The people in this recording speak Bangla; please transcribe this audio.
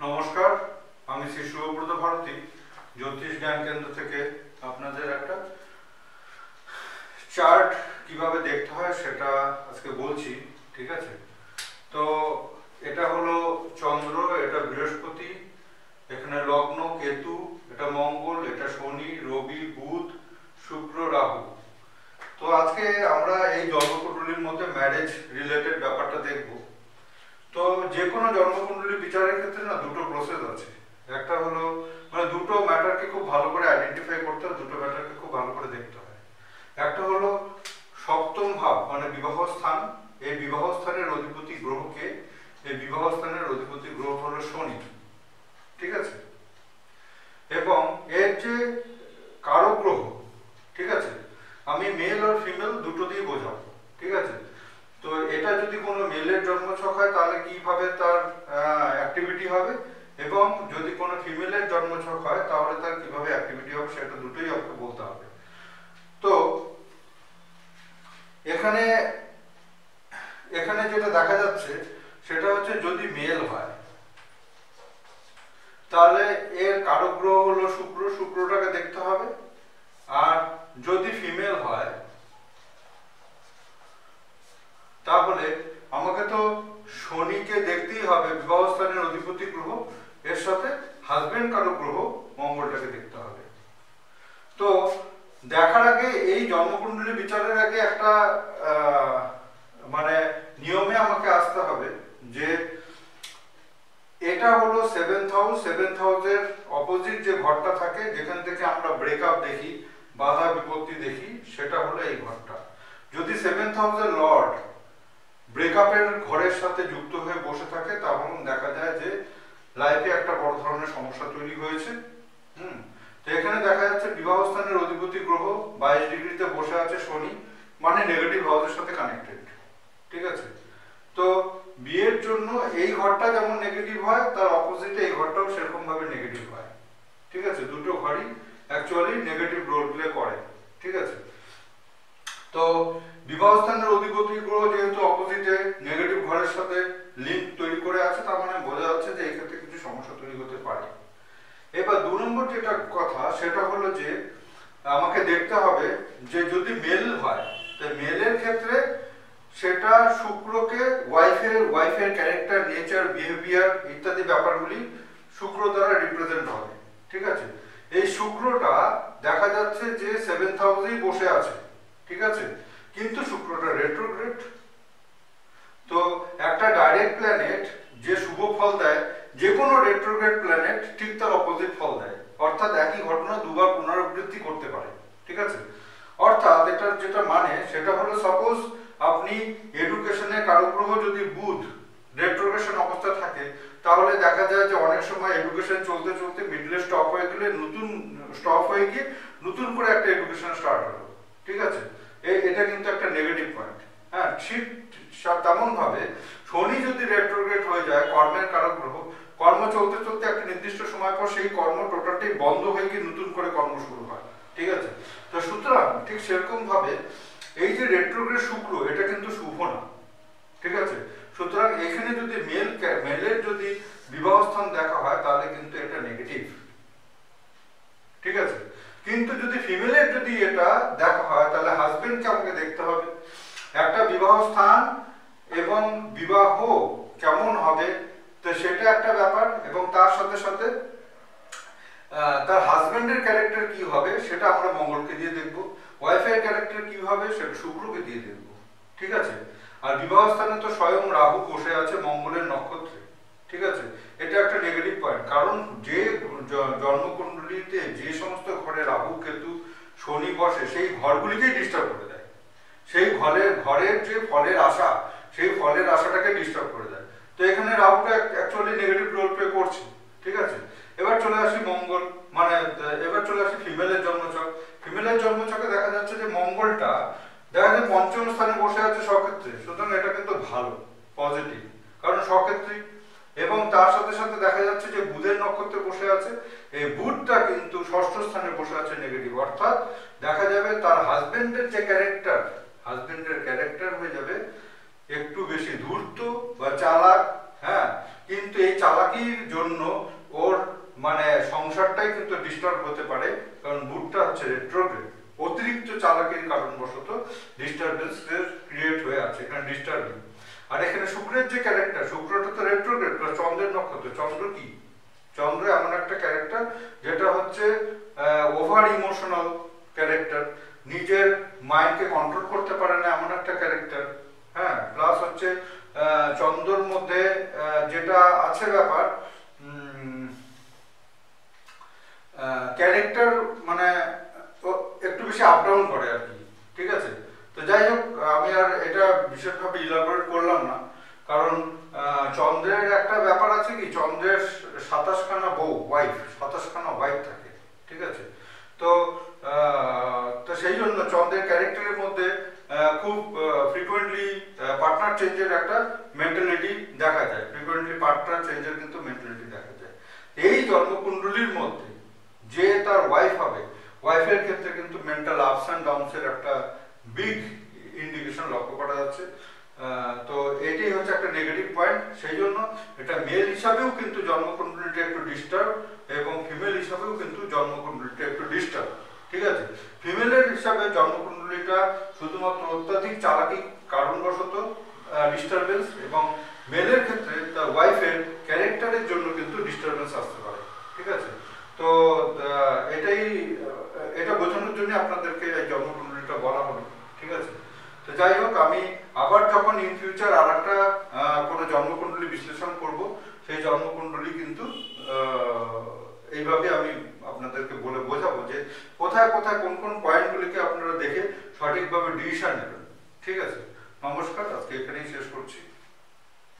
নমস্কার, আমি শ্রী শুভব্রত ভারতী জ্যোতিষ জ্ঞান কেন্দ্র থেকে আপনাদের একটা চার্ট কিভাবে দেখতে হয় সেটা আজকে বলছি। ঠিক আছে, তো এটা হলো চন্দ্র, এটা বৃহস্পতি, এখানে লগ্ন কেতু, এটা মঙ্গল, এটা শনি, রবি, বুধ, শুক্র, রাহু। তো আজকে আমরা এই জন্মকুণ্ডলীর মধ্যে ম্যারেজ রিলেটেড ব্যাপারটা দেখব। তো যে কোনো জন্মকুণ্ডলী বিচারের ক্ষেত্রে না দুটো প্রসেস আছে। একটা হলো মানে দুটো ম্যাটারকে খুব ভালো করে আইডেন্টিফাই করতে হয়, দুটো ম্যাটারকে খুব ভালো করে দেখতে হয়। একটা হলো সপ্তম ভাব মানে বিবাহ স্থান, এই বিবাহ স্থানের অধিপতি গ্রহকে, এই বিবাহ স্থানের অধিপতি গ্রহ হলো শনি। ঠিক আছে, এবং এর যে কারক গ্রহ, ঠিক আছে, আমি মেল আর ফিমেল দুটো দিয়ে বোঝাবো। ঠিক আছে, তো এটা যদি কোনো মেলের জন্মছক হয় তাহলে কিভাবে তার অ্যাক্টিভিটি হবে, এবং যদি কোনো ফিমেলের জন্মছক হয় তাহলে তার কিভাবে অ্যাক্টিভিটি হবে, সেটা দুটোই আপনাকে বলতে হবে। তো এখানে এখানে যেটা দেখা যাচ্ছে সেটা হচ্ছে যদি মেল হয় তাহলে এর কারক গ্রহ হলো শুক্র, শুক্রটাকে দেখতে হবে। আর যদি ফিমেল হয় তাহলে আমাকে তো শনিকে দেখতেই হবে, বিবাহ স্থানের অধিপতি গ্রহ, এর সাথে হাজবেন্ড কারক গ্রহ মঙ্গলটাকে দেখতে হবে। তো দেখার আগে এই জন্মকুণ্ডলী বিচারের আগে একটা মানে নিয়মে আমাকে আসতে হবে যে এটা হলো সেভেন্থ হাউস, সেভেন্থ হাউসের অপোজিট যে ঘরটা থাকে যেখান থেকে আমরা ব্রেকআপ দেখি, বাধা বিপত্তি দেখি, সেটা হলো এই ঘরটা। যদি সেভেন্থ হাউসের লর্ড ব্রেকআপের ঘরের সাথে যুক্ত হয়ে বসে থাকে তখন দেখা যায় যে লাইফে একটা বড় ধরনের সমস্যা তৈরি হয়েছে। তো এখানে দেখা যাচ্ছে বিবাহ স্থানের অধিপতি গ্রহ 22 ডিগ্রিতে বসে আছে শনি, মানে নেগেটিভ হাউসের সাথে কানেক্টেড। ঠিক আছে, তো বিয়ের জন্য এই ঘরটা যেমন নেগেটিভ হয় তার অপোজিটে এই ঘরটাও সেরকম ভাবে নেগেটিভ হয়। ঠিক আছে, দুটো ঘরই অ্যাকচুয়ালি নেগেটিভ রোল প্লে করে। ঠিক আছে, তো বিবাহ স্থানের অধিপতি গ্রহ যেহেতু অপোজিটে নেগেটিভ ঘরের সাথে লিঙ্ক তৈরি করে আছে, তার মানে বোঝা যাচ্ছে যে এই ক্ষেত্রে কিছু সমস্যা তৈরি হতে পারে। এবার 2 নম্বর যেটা কথা সেটা হলো যে আমাকে দেখতে হবে যে যদি মেল হয় তো মেলের ক্ষেত্রে সেটা শুক্রকে ওয়াইফের ক্যারেক্টার, নেচার, বিহেভিয়ার ইত্যাদি ব্যাপারগুলি শুক্র দ্বারা রিপ্রেজেন্ট হবে। ঠিক আছে, এই শুক্রটা দেখা যাচ্ছে যে 7th হাউসেই বসে আছে। ঠিক আছে, কিন্তু শুক্রটা রেট্রোগ্রেড। তো একটা ডাইরেক্ট প্ল্যানেট যে শুভ ফল দেয়, যে কোনো রেট্রোগ্রেড প্ল্যানেট ঠিক তার অপোজিট ফল দেয়, অর্থাৎ একই ঘটনা দুবার পুনরাবৃত্তি করতে পারে। ঠিক আছে, অর্থাৎ এটার যেটা মানে সেটা হলো সাপোজ আপনি এডুকেশনে কারক গ্রহ যদি বুধ রেট্রোগ্রেশন অবস্থায় থাকে তাহলে দেখা যায় যে অনেক সময় এডুকেশন চলতে চলতে মিডলে স্টপ হয়ে গেলে স্টপ হয়ে গিয়ে নতুন করে একটা এডুকেশন স্টার্ট হলো। ঠিক আছে, এটা কিন্তু একটা নেগেটিভ পয়েন্ট। হ্যাঁ, ঠিক তেমন ভাবে শনি যদি রেট্রোগ্রেড হয়ে যায়, কর্মের কারক গ্রহ, কর্ম চলতে চলতে একটা নির্দিষ্ট সময় পর সেই কর্ম টোটালটাই বন্ধ হয়ে গিয়ে নতুন করে কর্ম শুরু হয়। ঠিক আছে, তো সুতরাং ঠিক সেরকম ভাবে এই যে রেট্রোগ্রেড শুক্র এটা কিন্তু শুভ না। ঠিক আছে, সুতরাং এখানে যদি মেলের যদি বিবাহ স্থান দেখা হয় তাহলে কিন্তু এটা নেগেটিভ। ঠিক আছে, কিন্তু যদি ফিমেলের যদি এটা দেখা হয় তাহলে হাজবেন্ডকে আমাকে দেখতে হবে। একটা বিবাহ স্থান এবং বিবাহ কেমন হবে তো সেটা একটা ব্যাপার, এবং তার সাথে সাথে তার হাজবেন্ডের ক্যারেক্টার কি হবে সেটা আমরা মঙ্গলকে দিয়ে দেখব, ওয়াইফের ক্যারেক্টার কি হবে সেটা শুক্রকে দিয়ে দেখব। ঠিক আছে, আর বিবাহ স্থানে তো স্বয়ং রাহু বসে আছে মঙ্গলের নক্ষত্রে। ঠিক আছে, এটা একটা নেগেটিভ পয়েন্ট, কারণ যে জন্মকুণ্ডলীতে যে সমস্ত ঘরে রাহু কেতু শনি বসে সেই ঘরগুলিকেই ডিস্টার্ব করে দেয়, সেই ঘরের যে ফলের আশা সেই ফলের আশাটাকে ডিস্টার্ব করে দেয়। তো এখানে রাহুটা অ্যাকচুয়ালি নেগেটিভ রোল প্লে করছে। ঠিক আছে, এবার চলে আসি মঙ্গল, মানে এবার চলে আসি ফিমেলের জন্মছক। ফিমেলের জন্মছকে দেখা যাচ্ছে যে মঙ্গলটা দেখা যায় পঞ্চম স্থানে বসে আছে স্বক্ষেত্রে, সুতরাং এটা কিন্তু ভালো, পজিটিভ, কারণ স্বক্ষেত্রী। এবং তার সাথে সাথে দেখা যাচ্ছে যে বুধের নক্ষত্রে বসে আছে, এই বুধটা কিন্তু ষষ্ঠ স্থানে বসে আছে নেগেটিভ, অর্থাৎ দেখা যাবে তার হাজবেন্ডের যে ক্যারেক্টার, হাজবেন্ডের ক্যারেক্টার হয়ে যাবে একটু বেশি ধূর্ত বা চালাক। হ্যাঁ, কিন্তু এই চালাকির জন্য নক্ষত্র। চন্দ্র কি? চন্দ্র এমন একটা ক্যারেক্টার যেটা হচ্ছে ওভার ইমোশনাল ক্যারেক্টার, নিজের মাইন্ডকে কন্ট্রোল করতে পারে না এমন একটা ক্যারেক্টার। হ্যাঁ, প্লাস হচ্ছে চন্দ্রর মধ্যে যেটা আছে ব্যাপার, ক্যারেক্টার মানে একটু বেশি আপ ডাউন করে আর কি, ঠিক আছে। তো যাই হোক, আমি আর এটা বিশেষভাবে ইলাবোরেট করলাম না, কারণ চন্দ্রের একটা ব্যাপার আছে কি, চন্দ্রের 27খানা বউ, ওয়াইফ, 27খানা ওয়াইফ থাকে, ঠিক আছে। তো সেই জন্য চন্দ্রের ক্যারেক্টারের মধ্যে খুব ফ্রিকুয়েন্টলি পার্টনার চেঞ্জের একটা মেন্টালিটি দেখা যায়, ফ্রিকুয়েন্টলি পার্টনার চেঞ্জের কিন্তু মেন্টালিটি দেখা যায়। এই জন্মকুণ্ডলীর মধ্যে যে তার ওয়াইফ হবে, ওয়াইফের ক্ষেত্রে কিন্তু মেন্টাল আপস অ্যান্ড ডাউনসের একটা বিগ ইন্ডিকেশন লক্ষ্য করা যাচ্ছে। তো এটাই হচ্ছে একটা নেগেটিভ পয়েন্ট। সেই জন্য এটা মেল হিসাবেও কিন্তু জন্মকুণ্ডলীটা একটু ডিস্টার্ব, এবং ফিমেল হিসাবেও কিন্তু জন্মকুণ্ডলীটা একটু ডিস্টার্ব, ঠিক আছে। ফিমেলের হিসাবে জন্মকুণ্ডলীটা শুধুমাত্র অত্যাধিক চালাকি কারণবশত ডিস্টারবেন্স, এবং মেলের ক্ষেত্রে তার ওয়াইফের ক্যারেক্টারের জন্য কিন্তু ডিস্টারবেন্স আসতে পারে, ঠিক আছে। তো এটা বোঝানোর জন্য আপনাদেরকে এই জন্মকুণ্ডলীটা বলা হলো, ঠিক আছে। তো যাই হোক, আমি আবার যখন ইন ফিউচার আর একটা কোনো জন্মকুণ্ডলী বিশ্লেষণ করব, সেই জন্মকুণ্ডলী কিন্তু এইভাবে আমি আপনাদেরকে বলে বোঝাবো যে কোথায় কোথায় কোন কোন পয়েন্টগুলিকে আপনারা দেখে সঠিকভাবে ডিসিশন নেবেন, ঠিক আছে। নমস্কার, আজকে এখানেই শেষ করছি।